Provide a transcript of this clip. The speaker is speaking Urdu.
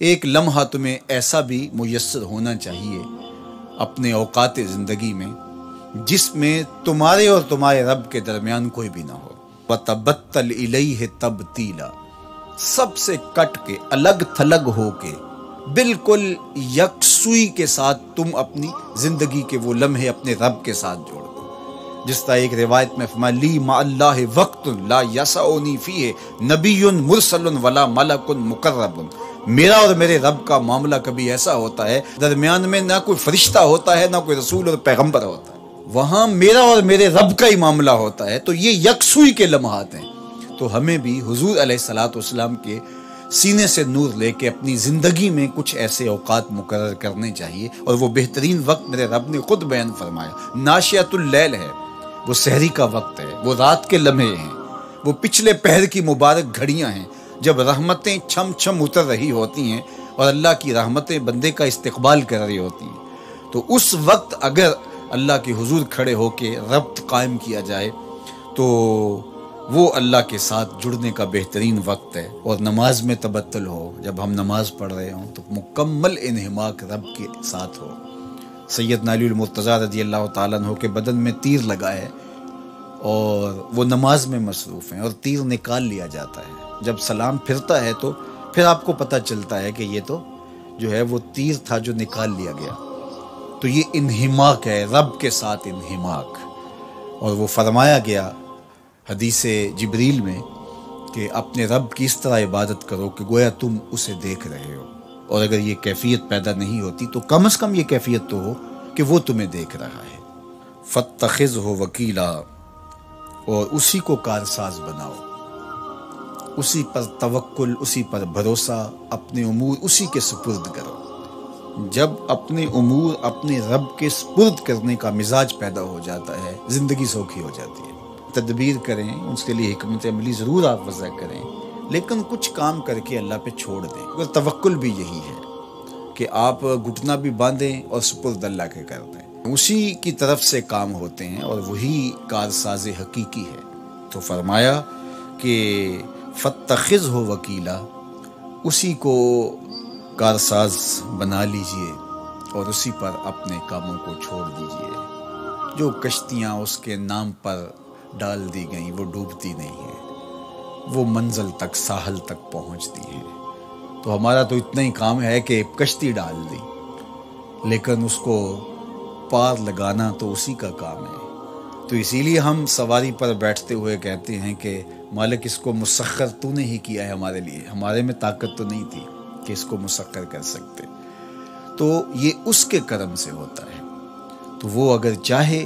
ایک لمحہ تمہیں ایسا بھی میسر ہونا چاہیے اپنے اوقات زندگی میں جس میں تمہارے اور تمہارے رب کے درمیان کوئی بھی نہ ہو. وَتَبَتَّلْ إِلَيْهِ تَبْتِيلًا، سب سے کٹ کے الگ تھلگ ہو کے بالکل یکسوئی کے ساتھ تم اپنی زندگی کے وہ لمحے اپنے رب کے ساتھ جوڑ دو. جس طرح ایک روایت میں فرمایا لی مع اللہ وقت لا یسعنی فیہ نبی مرسل ولا ملک مقرب، میرا اور میرے رب کا معاملہ کبھی ایسا ہوتا ہے درمیان میں نہ کوئی فرشتہ ہوتا ہے نہ کوئی رسول اور پیغمبر ہوتا ہے، وہاں میرا اور میرے رب کا ہی معاملہ ہوتا ہے. تو یہ یکسوئی کے لمحات ہیں. تو ہمیں بھی حضور علیہ الصلوۃ والسلام کے سینے سے نور لے کے اپنی زندگی میں کچھ ایسے اوقات مقرر کرنے چاہیے، اور وہ بہترین وقت میرے رب نے خود بیان فرمایا ناشیۃ اللیل ہے، وہ سحری کا وقت ہے، وہ رات کے لمحے ہیں، وہ پچھلے پہر کی مبارک گھڑیاں ہیں جب رحمتیں چھم چھم اتر رہی ہوتی ہیں اور اللہ کی رحمتیں بندے کا استقبال کر رہی ہوتی ہیں. تو اس وقت اگر اللہ کے حضور کھڑے ہو کے ربط قائم کیا جائے تو وہ اللہ کے ساتھ جڑنے کا بہترین وقت ہے. اور نماز میں تبتل ہو، جب ہم نماز پڑھ رہے ہوں تو مکمل انہماک رب کے ساتھ ہو. سیدنا علی المرتضیٰ رضی اللہ تعالیٰ عنہ کے بدن میں تیر لگا ہے اور وہ نماز میں مصروف ہیں اور تیر نکال لیا جاتا ہے. جب سلام پھرتا ہے تو پھر آپ کو پتہ چلتا ہے کہ یہ تو جو ہے وہ تیر تھا جو نکال لیا گیا. تو یہ انہماک ہے، رب کے ساتھ انہماک. اور وہ فرمایا گیا حدیث جبریل میں کہ اپنے رب کی اس طرح عبادت کرو کہ گویا تم اسے دیکھ رہے ہو. اور اگر یہ کیفیت پیدا نہیں ہوتی تو کم از کم یہ کیفیت تو ہو کہ وہ تمہیں دیکھ رہا ہے. فَاتَّخِذْهُ وَكِيلًا، اور اسی کو کارساز بناؤ، اسی پر توکل، اسی پر بھروسہ، اپنے امور اسی کے سپرد کرو. جب اپنے امور اپنے رب کے سپرد کرنے کا مزاج پیدا ہو جاتا ہے زندگی سوکھی ہو جاتی ہے. تدبیر کریں، اس کے لیے حکمت عملی ضرور آپ وضع کریں، لیکن کچھ کام کر کے اللہ پہ چھوڑ دیں. اور توکل بھی یہی ہے کہ آپ گھٹنا بھی باندھیں اور سپرد اللہ کے کر دیں. اسی کی طرف سے کام ہوتے ہیں اور وہی کارساز حقیقی ہے. تو فرمایا کہ فَاتَّخِذْهُ وَكِيلًا، اسی کو کارساز بنا لیجئے اور اسی پر اپنے کاموں کو چھوڑ دیجئے. جو کشتیاں اس کے نام پر ڈال دی گئیں وہ ڈوبتی نہیں ہیں، وہ منزل تک ساحل تک پہنچتی ہیں. تو ہمارا تو اتنا ہی کام ہے کہ کشتی ڈال دی، لیکن اس کو پار لگانا تو اسی کا کام ہے. تو اسی لیے ہم سواری پر بیٹھتے ہوئے کہتے ہیں کہ مالک اس کو مسخر تو نے ہی کیا ہے ہمارے لیے، ہمارے میں طاقت تو نہیں تھی کہ اس کو مسخر کر سکتے. تو یہ اس کے کرم سے ہوتا ہے. تو وہ اگر چاہے